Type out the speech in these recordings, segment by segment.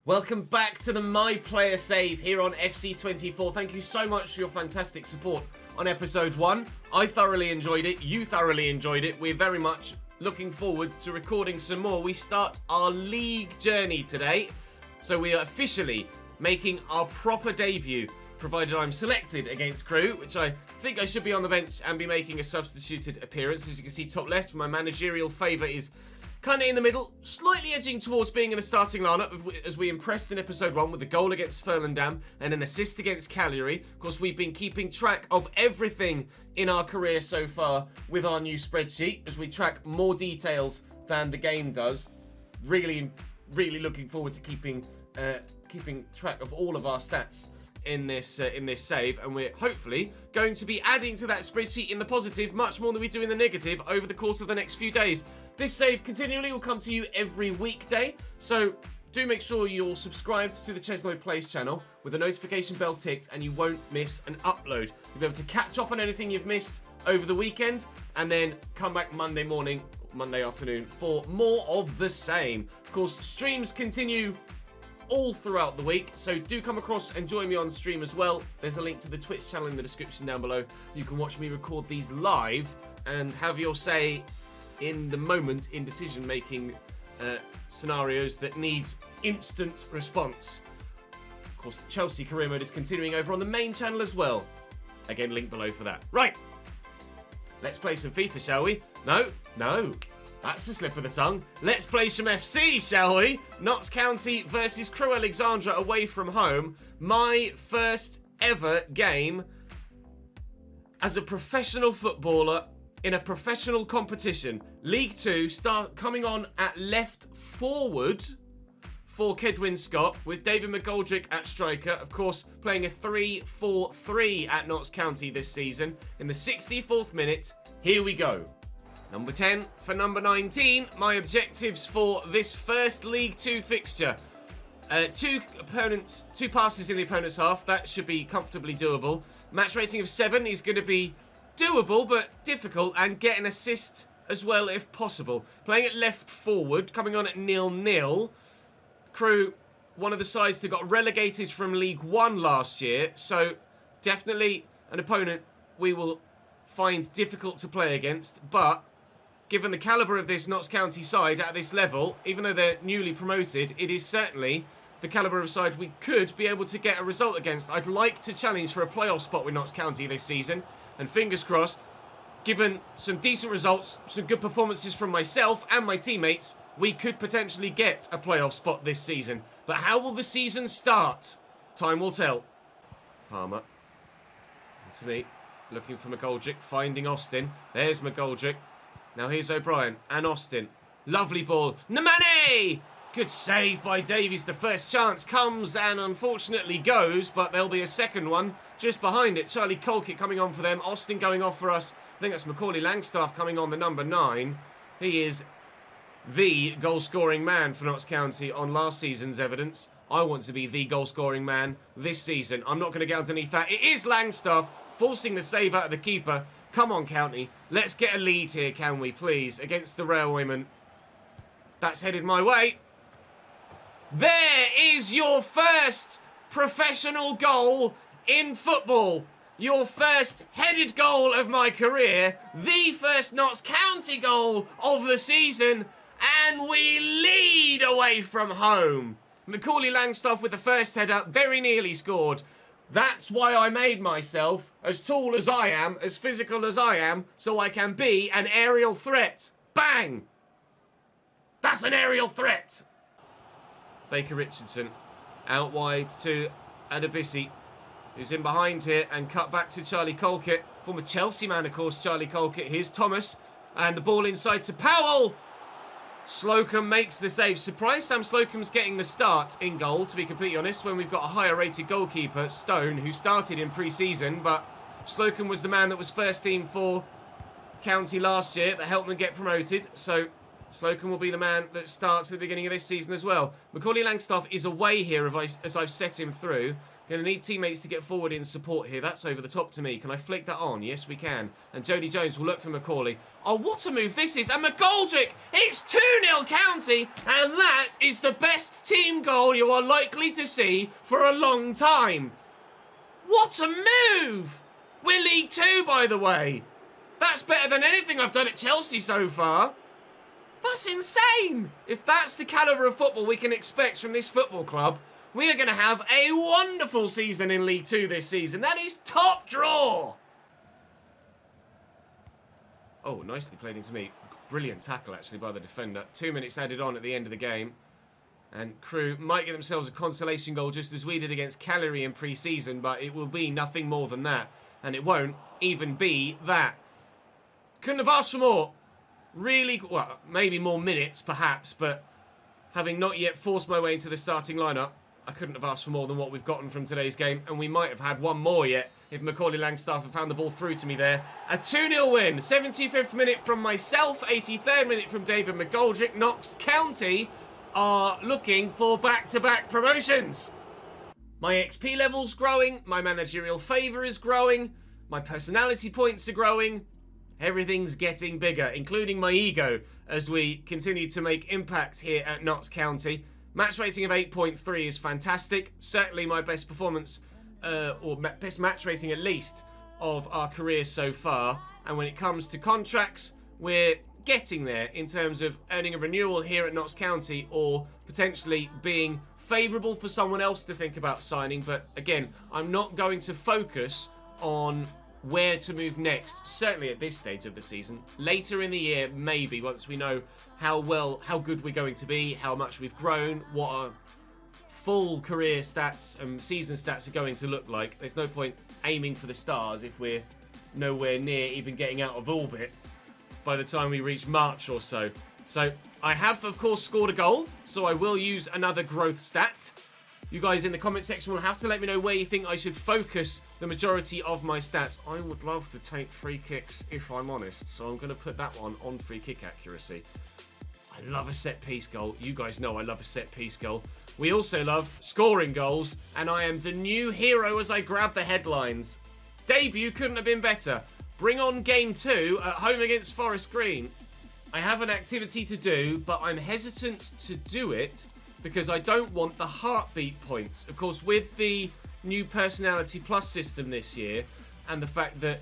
Welcome back to the My Player Save here on FC24. Thank you so much for your fantastic support on episode 1. I thoroughly enjoyed it. You thoroughly enjoyed it. We're very much looking forward to recording some more. We start our league journey today. So we are officially making our proper debut, provided I'm selected against Crewe, which I think I should be on the bench and be making a substituted appearance. As you can see top left, my managerial favour is kind of in the middle, slightly edging towards being in the starting lineup as we impressed in episode 1 with the goal against Volendam and an assist against Cagliari. Of course, we've been keeping track of everything in our career so far with our new spreadsheet as we track more details than the game does. Really looking forward to keeping track of all of our stats in this save, and we're hopefully going to be adding to that spreadsheet in the positive much more than we do in the negative over the course of the next few days. This save continually will come to you every weekday, so do make sure you're subscribed to the ChesnoidPlays channel with the notification bell ticked and you won't miss an upload. You'll be able to catch up on anything you've missed over the weekend and then come back Monday morning, Monday afternoon for more of the same. Of course, streams continue all throughout the week, so do come across and join me on stream as well. There's a link to the Twitch channel in the description down below. You can watch me record these live and have your say in the moment in decision-making scenarios that need instant response. Of course, the Chelsea career mode is continuing over on the main channel as well. Again, link below for that. Right, let's play some FIFA, shall we? No, that's a slip of the tongue. Let's play some FC, shall we? Notts County versus Crewe Alexandra away from home. My first ever game as a professional footballer in a professional competition. League 2 coming on at left forward for Cedwyn Scott with David McGoldrick at striker. Of course, playing a 3-4-3 at Notts County this season. In the 64th minute, here we go. Number 10 for number 19. My objectives for this first League 2 fixture. Two passes in the opponent's half. That should be comfortably doable. Match rating of 7 is going to be doable but difficult, and get an assist as well if possible. Playing at left forward, coming on at 0-0. Crewe, one of the sides that got relegated from League 1 last year, so definitely an opponent we will find difficult to play against, but given the calibre of this Notts County side at this level, even though they're newly promoted, it is certainly the calibre of side we could be able to get a result against. I'd like to challenge for a playoff spot with Notts County this season, and fingers crossed, given some decent results, some good performances from myself and my teammates, we could potentially get a playoff spot this season. But how will the season start? Time will tell. Palmer. To me. Looking for McGoldrick. Finding Austin. There's McGoldrick. Now here's O'Brien and Austin. Lovely ball. Nemane! Good save by Davies. The first chance comes and unfortunately goes, but there'll be a second one just behind it. Charlie Colkett coming on for them. Austin going off for us. I think that's Macaulay Langstaff coming on, the number 9. He is the goal-scoring man for Notts County on last season's evidence. I want to be the goal-scoring man this season. I'm not going to get underneath that. It is Langstaff forcing the save out of the keeper. Come on, County. Let's get a lead here, can we, please, against the Railwaymen. That's headed my way. There is your first professional goal in football. Your first headed goal of my career. The first Notts County goal of the season. And we lead away from home. Macaulay Langstaff with the first header, very nearly scored. That's why I made myself as tall as I am, as physical as I am, so I can be an aerial threat. Bang! That's an aerial threat. Baker Richardson out wide to Adebisi, who's in behind here, and cut back to Charlie Colkett. Former Chelsea man, of course, Charlie Colkett. Here's Thomas, and the ball inside to Powell. Slocum makes the save. Surprised Sam Slocum's getting the start in goal, to be completely honest, when we've got a higher rated goalkeeper, Stone, who started in pre-season, but Slocum was the man that was first team for County last year that helped them get promoted, so Slocum will be the man that starts at the beginning of this season as well. Macaulay Langstaff is away here as I've set him through. Going to need teammates to get forward in support here. That's over the top to me. Can I flick that on? Yes, we can. And Jody Jones will look for Macaulay. Oh, what a move this is. And McGoldrick, it's 2-0 County. And that is the best team goal you are likely to see for a long time. What a move. We're League 2, by the way. That's better than anything I've done at Chelsea so far. That's insane. If that's the calibre of football we can expect from this football club, we are going to have a wonderful season in League 2 this season. That is top draw. Oh, nicely played into me. Brilliant tackle, actually, by the defender. 2 minutes added on at the end of the game. And Crewe might get themselves a consolation goal just as we did against Cagliari in pre-season, but it will be nothing more than that. And it won't even be that. Couldn't have asked for more. Really, well, maybe more minutes, perhaps, but having not yet forced my way into the starting lineup, I couldn't have asked for more than what we've gotten from today's game, and we might have had one more yet if Macaulay Langstaff had found the ball through to me there. A 2-0 win, 75th minute from myself, 83rd minute from David McGoldrick. Notts County are looking for back-to-back promotions. My XP level's growing, my managerial favour is growing, my personality points are growing. Everything's getting bigger, including my ego, as we continue to make impact here at Notts County. Match rating of 8.3 is fantastic. Certainly my best performance, or best match rating at least, of our career so far. And when it comes to contracts, we're getting there in terms of earning a renewal here at Notts County, or potentially being favourable for someone else to think about signing. But again, I'm not going to focus on where to move next, certainly at this stage of the season. Later in the year, maybe, once we know how good we're going to be, how much we've grown, what our full career stats and season stats are going to look like. There's no point aiming for the stars if we're nowhere near even getting out of orbit by the time we reach March or so. So I have, of course, scored a goal, so I will use another growth stat. You guys in the comment section will have to let me know where you think I should focus the majority of my stats. I would love to take free kicks, if I'm honest, so I'm going to put that one on free kick accuracy. I love a set-piece goal. You guys know I love a set-piece goal. We also love scoring goals, and I am the new hero as I grab the headlines. Debut couldn't have been better. Bring on game 2 at home against Forest Green. I have an activity to do, but I'm hesitant to do it because I don't want the heartbeat points. Of course, with the new Personality Plus system this year, and the fact that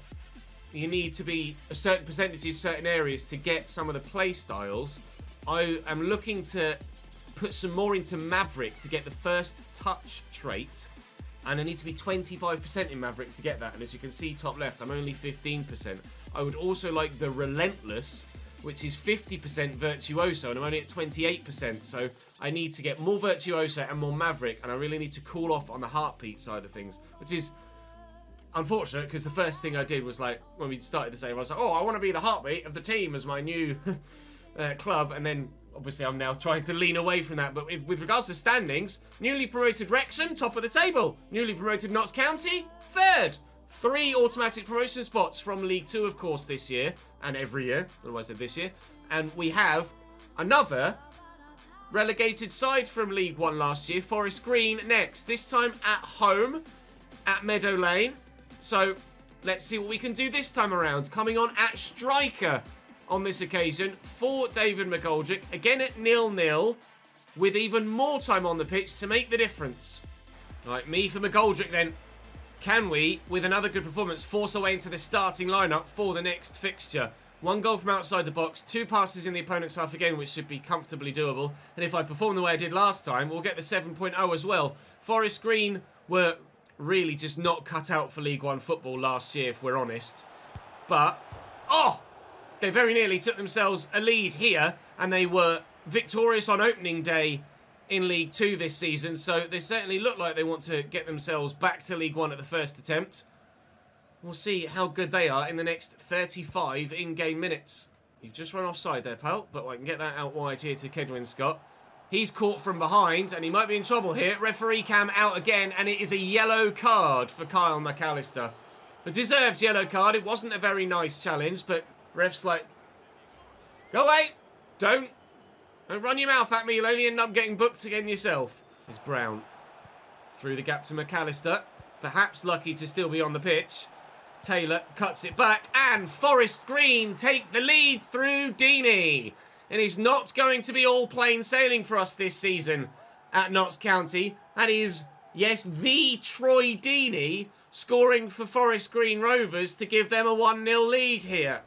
you need to be a certain percentage in certain areas to get some of the play styles, I am looking to put some more into Maverick to get the first touch trait, and I need to be 25% in Maverick to get that, and as you can see top left, I'm only 15%. I would also like the Relentless, which is 50% Virtuoso, and I'm only at 28%, so I need to get more Virtuoso and more Maverick, and I really need to cool off on the heartbeat side of things, which is unfortunate, because the first thing I did was, like, when we started the save, I was like, oh, I want to be the heartbeat of the team as my new club, and then, obviously, I'm now trying to lean away from that, but with regards to standings, newly promoted Wrexham, top of the table, newly promoted Notts County, 3rd. 3 automatic promotion spots from League 2, of course, this year, and every year, otherwise said this year, and we have another relegated side from League 1 last year, Forest Green, next, this time at home, at Meadow Lane, so let's see what we can do this time around. Coming on at striker on this occasion for David McGoldrick, again at 0-0, with even more time on the pitch to make the difference. Right, me for McGoldrick then. Can we, with another good performance, force our way into the starting lineup for the next fixture? 1 goal from outside the box, 2 passes in the opponent's half again, which should be comfortably doable. And if I perform the way I did last time, we'll get the 7.0 as well. Forest Green were really just not cut out for League 1 football last year, if we're honest. But, oh! They very nearly took themselves a lead here, and they were victorious on opening day in League 2 this season, so they certainly look like they want to get themselves back to League 1 at the first attempt. We'll see how good they are in the next 35 in-game minutes. You've just run offside there, pal, but I can get that out wide here to Kedwin Scott. He's caught from behind, and he might be in trouble here. Referee cam out again, and it is a yellow card for Kyle McAllister. A deserved yellow card. It wasn't a very nice challenge, but ref's like, go away, don't run your mouth at me, you'll only end up getting booked again yourself. It's Brown. Through the gap to McAllister. Perhaps lucky to still be on the pitch. Taylor cuts it back, and Forest Green take the lead through Deeney. And it's not going to be all plain sailing for us this season at Notts County. That is, yes, the Troy Deeney scoring for Forest Green Rovers to give them a 1-0 lead here.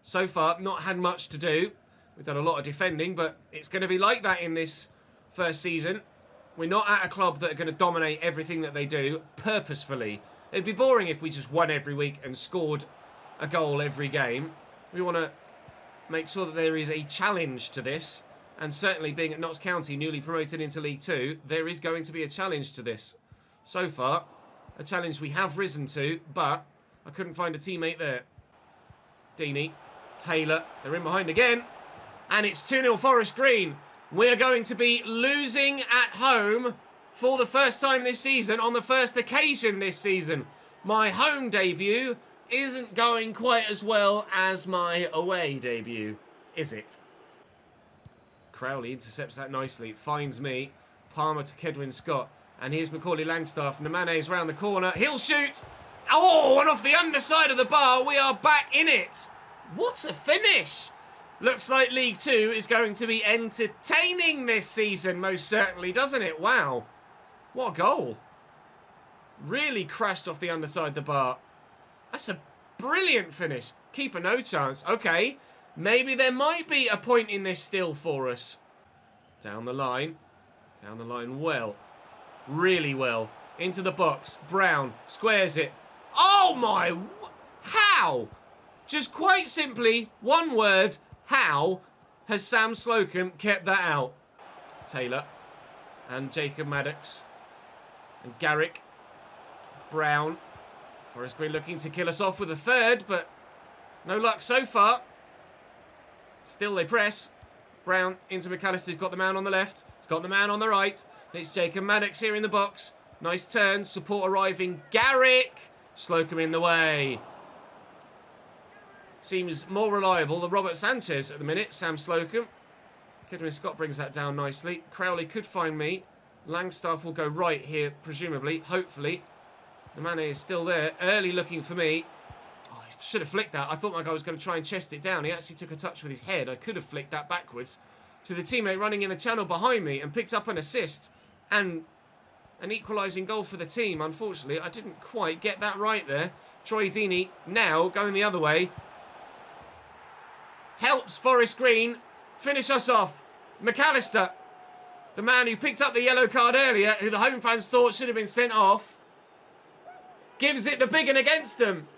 So far, not had much to do. We've done a lot of defending, but it's going to be like that in this first season. We're not at a club that are going to dominate everything that they do purposefully. It'd be boring if we just won every week and scored a goal every game. We want to make sure that there is a challenge to this. And certainly being at Notts County, newly promoted into League 2, there is going to be a challenge to this. So far, a challenge we have risen to, but I couldn't find a teammate there. Deeney, Taylor, they're in behind again. And it's 2-0 Forest Green. We're going to be losing at home for the first time this season, on the first occasion this season. My home debut isn't going quite as well as my away debut, is it? Crowley intercepts that nicely. It finds me. Palmer to Kedwin Scott. And here's Macaulay Langstaff. Namane's round the corner. He'll shoot. Oh, and off the underside of the bar, we are back in it. What a finish. Looks like League 2 is going to be entertaining this season, most certainly, doesn't it? Wow. What a goal. Really crashed off the underside of the bar. That's a brilliant finish. Keeper no chance. Okay, maybe there might be a point in this still for us. Down the line. Down the line well. Really well. Into the box. Brown squares it. Oh my... How? Just quite simply, one word... How has Sam Slocum kept that out? Taylor and Jacob Maddox and Garrick. Brown. Forest Green looking to kill us off with a third, but no luck so far. Still they press. Brown into McAllister's got the man on the left. He's got the man on the right. It's Jacob Maddox here in the box. Nice turn. Support arriving. Garrick. Slocum in the way. Seems more reliable than Robert Sanchez at the minute. Sam Slocum. Kedwin Scott brings that down nicely. Crowley could find me. Langstaff will go right here, presumably. Hopefully. The man is still there. Early looking for me. Oh, I should have flicked that. I thought my guy was going to try and chest it down. He actually took a touch with his head. I could have flicked that backwards to the teammate running in the channel behind me and picked up an assist and an equalising goal for the team. Unfortunately, I didn't quite get that right there. Troy Deeney now going the other way. Helps Forest Green finish us off. McAllister, the man who picked up the yellow card earlier, who the home fans thought should have been sent off, gives it the big one against them.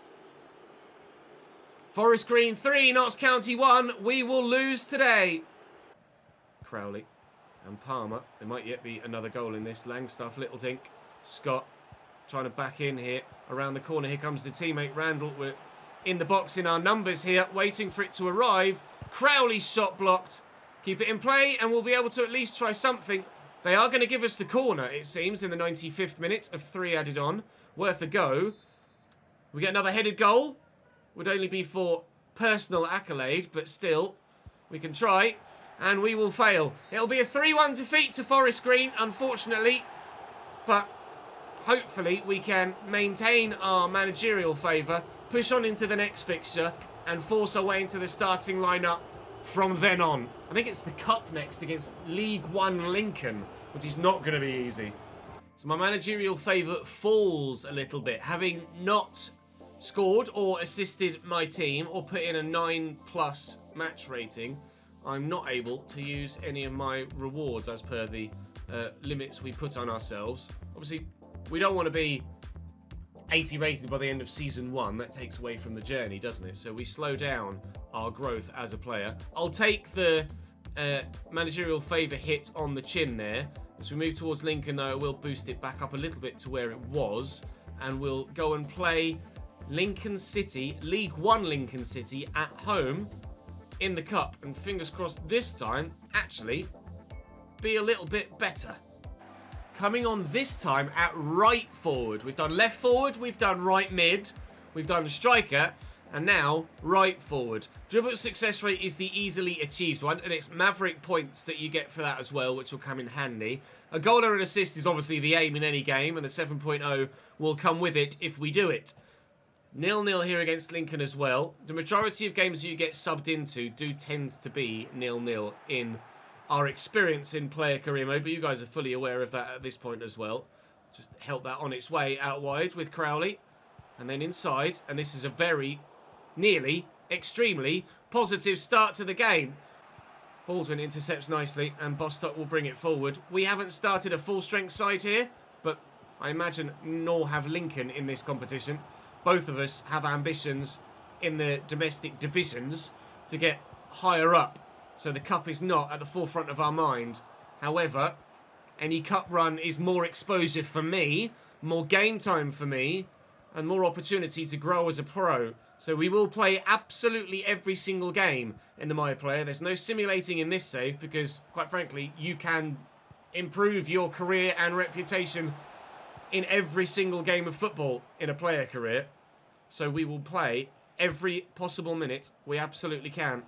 Forest Green 3, Notts County 1. We will lose today. Crowley and Palmer. There might yet be another goal in this. Langstaff, Little Dink, Scott trying to back in here. Around the corner, here comes the teammate Randall. We're in the box in our numbers here, waiting for it to arrive. Crowley's shot blocked. Keep it in play, and we'll be able to at least try something. They are going to give us the corner, it seems, in the 95th minute of 3 added on. Worth a go. We get another headed goal. Would only be for personal accolade, but still, we can try, and we will fail. It'll be a 3-1 defeat to Forest Green, unfortunately, but hopefully we can maintain our managerial favour, push on into the next fixture, and force our way into the starting lineup from then on. I think it's the Cup next against League 1 Lincoln, which is not going to be easy. So my managerial favour falls a little bit. Having not scored or assisted my team or put in a 9+ match rating, I'm not able to use any of my rewards as per the limits we put on ourselves. Obviously, we don't want to be 80 rated by the end of Season 1. That takes away from the journey, doesn't it? So we slow down our growth as a player. I'll take the managerial favour hit on the chin there. As we move towards Lincoln, though, we'll boost it back up a little bit to where it was. And we'll go and play Lincoln City, League 1 Lincoln City, at home in the Cup. And fingers crossed this time, actually, be a little bit better. Coming on this time at right forward. We've done left forward, we've done right mid, we've done striker, And now, right forward. Dribble success rate is the easily achieved one, and it's maverick points that you get for that as well, which will come in handy. A goal or an assist is obviously the aim in any game, and the 7.0 will come with it if we do it. 0-0 here against Lincoln as well. The majority of games you get subbed into do tend to be 0-0 in our experience in player career mode, but you guys are fully aware of that at this point as well. Just help that on its way out wide with Crowley. And then inside, and this is a very, nearly, extremely positive start to the game. Baldwin intercepts nicely, and Bostock will bring it forward. We haven't started a full-strength side here, but I imagine nor have Lincoln in this competition. Both of us have ambitions in the domestic divisions to get higher up, so the cup is not at the forefront of our mind. However, any cup run is more exposure for me, more game time for me, and more opportunity to grow as a pro. So we will play absolutely every single game in the My Player. There's no simulating in this save because, quite frankly, you can improve your career and reputation in every single game of football in a player career. So we will play every possible minute we absolutely can.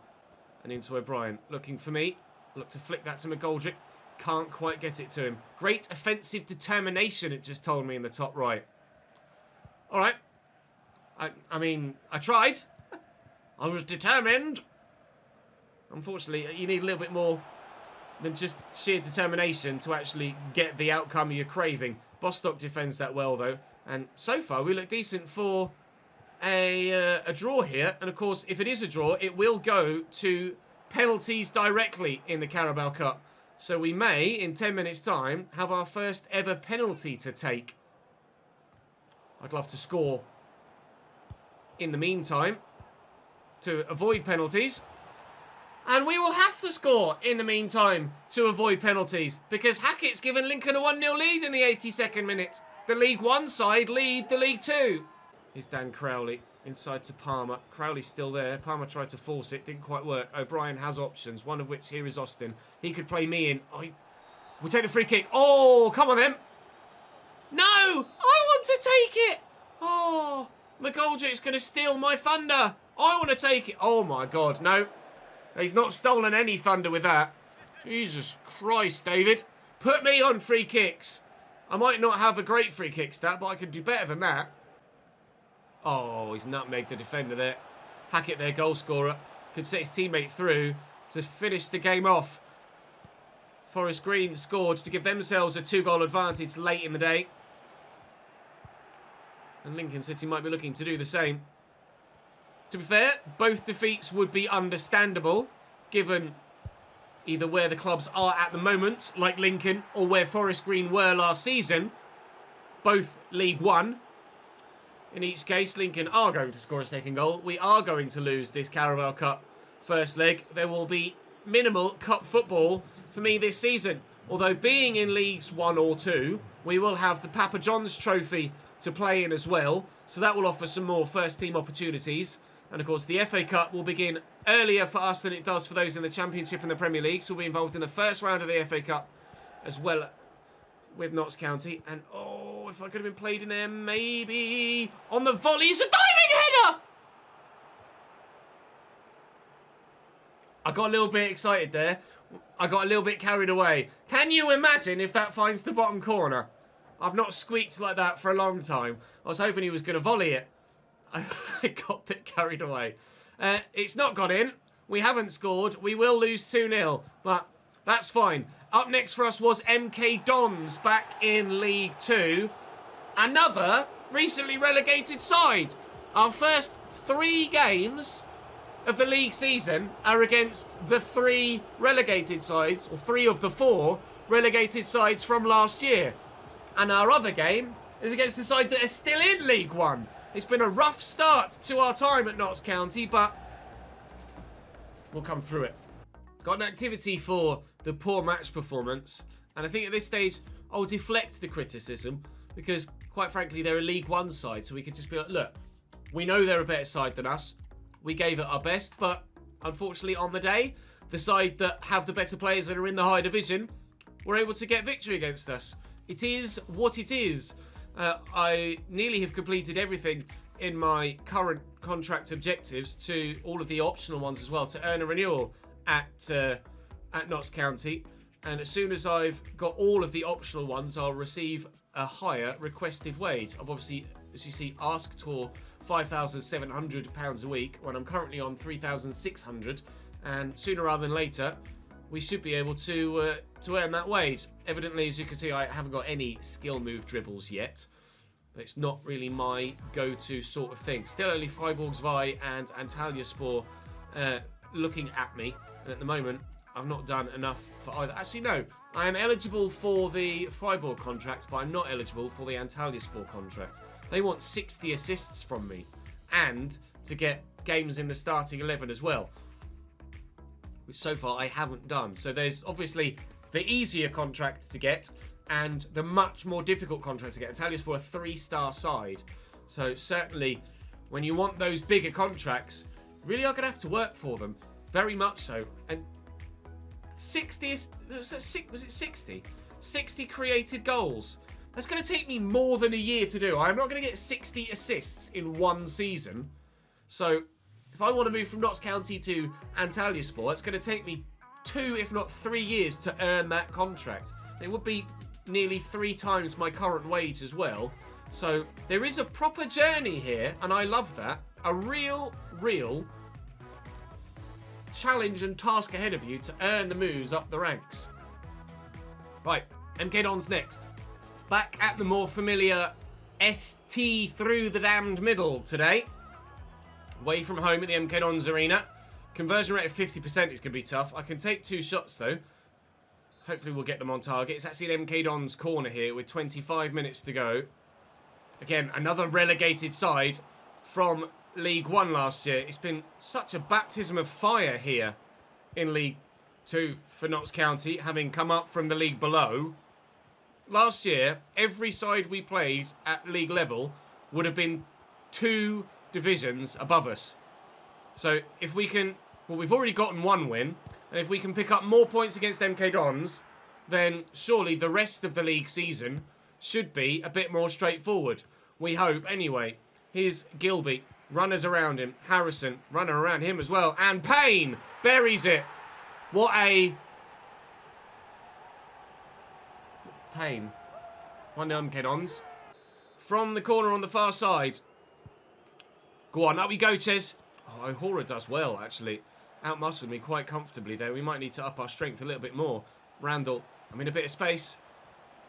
And into O'Brien, looking for me. Look to flick that to McGoldrick. Can't quite get it to him. Great offensive determination, it just told me in the top right. All right. I mean, I tried. I was determined. Unfortunately, you need a little bit more than just sheer determination to actually get the outcome you're craving. Bostock defends that well, though. And so far, we look decent for a draw here. And, of course, if it is a draw, it will go to penalties directly in the Carabao Cup. So we may, in 10 minutes' time, have our first ever penalty to take. I'd love to score in the meantime to avoid penalties. And we will have to score in the meantime to avoid penalties because Hackett's given Lincoln a 1-0 lead in the 82nd minute. The League One side lead the League Two. Here's Dan Crowley inside to Palmer. Crowley's still there. Palmer tried to force it. Didn't quite work. O'Brien has options, one of which here is Austin. He could play me in. Oh, we'll take the free kick. Oh, come on then. No! I want to take it! Oh, McGoldrick's going to steal my thunder. I want to take it. Oh, my God. No. He's not stolen any thunder with that. Jesus Christ, David. Put me on free kicks. I might not have a great free kick stat, but I could do better than that. Oh, he's nutmegged the defender there. Hackett, their goal scorer, could set his teammate through to finish the game off. Forest Green scored to give themselves a 2-goal advantage late in the day. And Lincoln City might be looking to do the same. To be fair, both defeats would be understandable, given either where the clubs are at the moment, like Lincoln, or where Forest Green were last season. Both League One. In each case, Lincoln are going to score a second goal. We are going to lose this Carabao Cup first leg. There will be minimal cup football for me this season. Although being in Leagues 1 or 2, we will have the Papa John's Trophy to play in as well. So that will offer some more first team opportunities. And of course, the FA Cup will begin earlier for us than it does for those in the Championship and the Premier League. So we'll be involved in the first round of the FA Cup as well with Notts County. And oh, if I could have been played in there, maybe on the volley. It's a diving header! I got a little bit excited there. I got a little bit carried away. Can you imagine if that finds the bottom corner? I've not squeaked like that for a long time. I was hoping he was going to volley it. I got a bit carried away. It's not got in. We haven't scored. We will lose 2-0, but that's fine. Up next for us was MK Dons back in League 2. Another recently relegated side. Our first 3 games of the league season are against the 3 relegated sides, or 3 of the 4 relegated sides from last year. And our other game is against the side that are still in League 1. It's been a rough start to our time at Notts County, but we'll come through it. Got an activity for the poor match performance, and I think at this stage I'll deflect the criticism because, quite frankly, they're a League 1 side, so we could just be like, look, we know they're a better side than us. We gave it our best, but unfortunately on the day, the side that have the better players that are in the high division were able to get victory against us. It is what it is. I nearly have completed everything in my current contract objectives to all of the optional ones as well to earn a renewal at Notts County. And as soon as I've got all of the optional ones, I'll receive a higher requested wage. I've obviously, as you see, asked for £5,700 a week when I'm currently on £3,600. And sooner rather than later, we should be able to earn that wage. Evidently, as you can see, I haven't got any skill move dribbles yet. But it's not really my go-to sort of thing. Still only Freiburgsvai and Antalyaspor looking at me. And at the moment, I've not done enough for either. Actually, no. I am eligible for the Freiburg contract, but I'm not eligible for the Antalyaspor contract. They want 60 assists from me. And to get games in the starting 11 as well. Which so far I haven't done. So there's obviously the easier contract to get and the much more difficult contract to get. Antalyaspor a 3-star side. So certainly when you want those bigger contracts, really are going to have to work for them. Very much so. And 60, was it 60? 60 created goals. That's going to take me more than a year to do. I'm not going to get 60 assists in one season. So if I want to move from Notts County to Antalyaspor, it's going to take me 2, if not 3 years to earn that contract. It would be nearly 3 times my current wage as well. So there is a proper journey here, and I love that. A real challenge and task ahead of you to earn the moves up the ranks. Right, MK Dons next. Back at the more familiar ST through the damned middle today. Away from home at the MK Dons Arena. Conversion rate of 50% is going to be tough. I can take 2 shots though. Hopefully we'll get them on target. It's actually an MK Dons corner here with 25 minutes to go. Again, another relegated side from League 1 last year. It's been such a baptism of fire here in League 2 for Notts County, having come up from the league below. Last year, every side we played at league level would have been 2 divisions above us. So if we can, well, we've already gotten 1 win, and if we can pick up more points against MK Dons, then surely the rest of the league season should be a bit more straightforward. We hope, anyway. Here's Gilby, runners around him. Harrison, runner around him as well. And Payne buries it. What a... Payne. 1-0 MK Dons. From the corner on the far side. Go on, up we go, Ches. Oh, Ohora does well, actually. Outmuscled me quite comfortably there. We might need to up our strength a little bit more. Randall, I'm in a bit of space.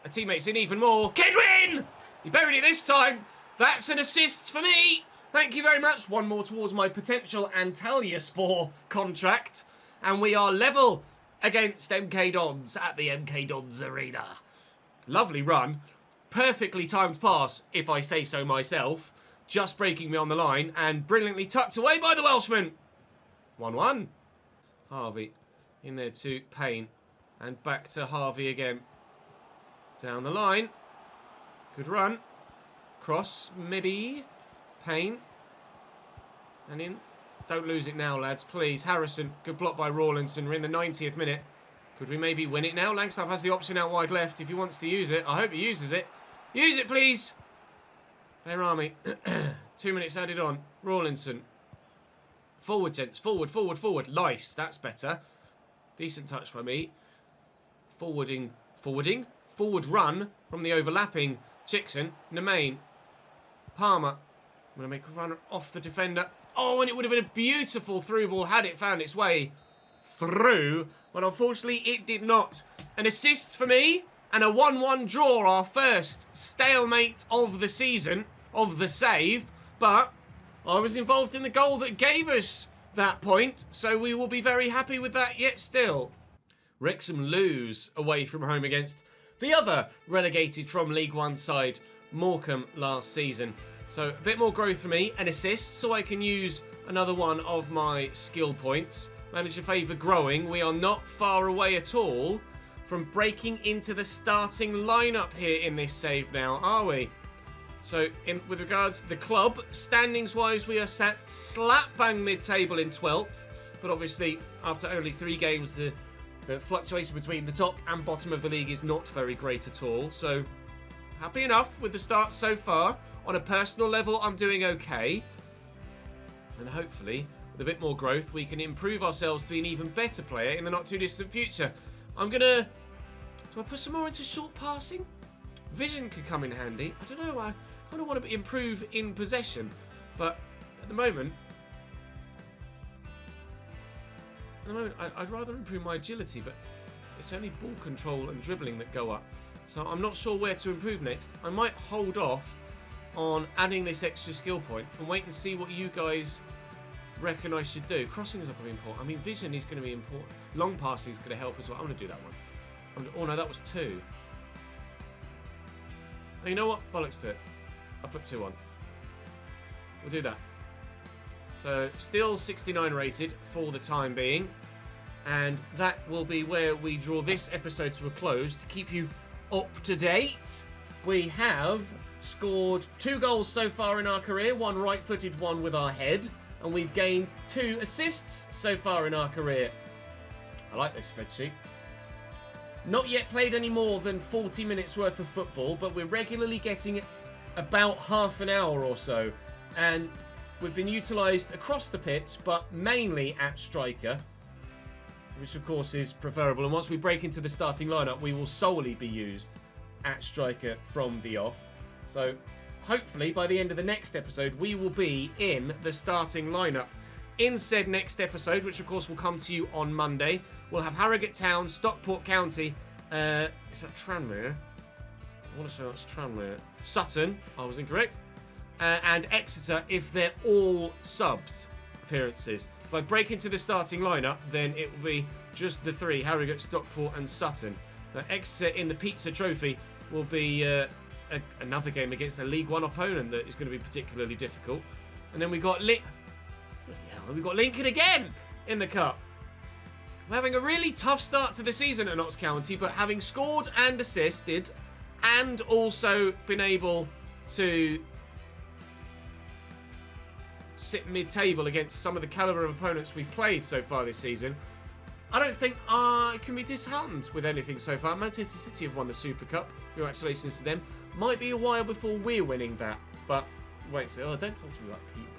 A teammate's in even more. Kedwin! He buried it this time. That's an assist for me. Thank you very much. 1 more towards my potential Antalyaspor contract. And we are level against MK Dons at the MK Dons Arena. Lovely run. Perfectly timed pass, if I say so myself. Just breaking me on the line and brilliantly tucked away by the Welshman. 1-1. Harvey in there to Payne. And back to Harvey again. Down the line. Good run. Cross, maybe. Payne. And in. Don't lose it now, lads, please. Harrison, good block by Rawlinson. We're in the 90th minute. Could we maybe win it now? Langstaff has the option out wide left if he wants to use it. I hope he uses it. Use it, please. Bayrami. 2 minutes added on. Rawlinson. Forward, gents. Forward, forward, forward. Lice. That's better. Decent touch by me. Forwarding. Forward run from the overlapping Chickson. Nemain. Palmer. I'm going to make a run off the defender. Oh, and it would have been a beautiful through ball had it found its way through. But unfortunately, it did not. An assist for me and a 1-1 draw. Our first stalemate of the season, of the save. But I was involved in the goal that gave us that point. So we will be very happy with that yet still. Wrexham lose away from home against the other relegated from League 1 side, Morecambe, last season. So a bit more growth for me, an assist, so I can use another one of my skill points. Manager favour growing. We are not far away at all from breaking into the starting lineup here in this save now, are we? So with regards to the club, standings-wise, we are sat slap bang mid-table in 12th. But obviously, after only 3 games, the fluctuation between the top and bottom of the league is not very great at all. So happy enough with the start so far. On a personal level, I'm doing okay. And hopefully, with a bit more growth, we can improve ourselves to be an even better player in the not too distant future. I'm gonna... Do I put some more into short passing? Vision could come in handy. I don't know. I kind of want to improve in possession. But at the moment... I'd rather improve my agility, but it's only ball control and dribbling that go up. So I'm not sure where to improve next. I might hold off on adding this extra skill point and wait and see what you guys reckon I should do. Crossing is not going to be important. I mean, vision is going to be important. Long passing is going to help as well. I'm going to do that one. Oh no, that was 2. Oh, you know what? Bollocks to it. I'll put 2 on. We'll do that. So, still 69 rated for the time being. And that will be where we draw this episode to a close. To keep you up to date, we have scored 2 goals so far in our career. 1 right-footed, 1 with our head. And we've gained 2 assists so far in our career. I like this spreadsheet. Not yet played any more than 40 minutes worth of football, but we're regularly getting about half an hour or so. And we've been utilised across the pitch, but mainly at striker, which of course is preferable. And once we break into the starting lineup, we will solely be used at striker from the off. So hopefully by the end of the next episode, we will be in the starting lineup. In said next episode, which of course will come to you on Monday, we'll have Harrogate Town, Stockport County, is that Tranmere? I want to say that's Tranmere. Sutton, I was incorrect. And Exeter if they're all subs appearances. If I break into the starting lineup, then it will be just the 3, Harrogate, Stockport and Sutton. Now, Exeter in the Pizza Trophy will be another game against a League One opponent that is going to be particularly difficult. And then we got Lincoln again in the Cup. We're having a really tough start to the season at Notts County, but having scored and assisted and also been able to sit mid-table against some of the calibre of opponents we've played so far this season, I don't think I can be disheartened with anything so far. Manchester City have won the Super Cup. Congratulations to them. Might be a while before we're winning that, but wait, don't talk to me like people.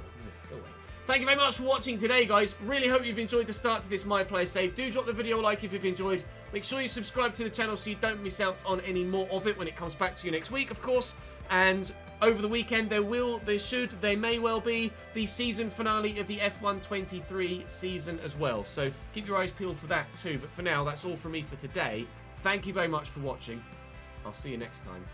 Go away. Thank you very much for watching today, guys. Really hope you've enjoyed the start to this My Player Save. Do drop the video a like if you've enjoyed. Make sure you subscribe to the channel so you don't miss out on any more of it when it comes back to you next week, of course. And over the weekend, there may well be the season finale of the F1 23 season as well. So keep your eyes peeled for that too. But for now, that's all from me for today. Thank you very much for watching. I'll see you next time.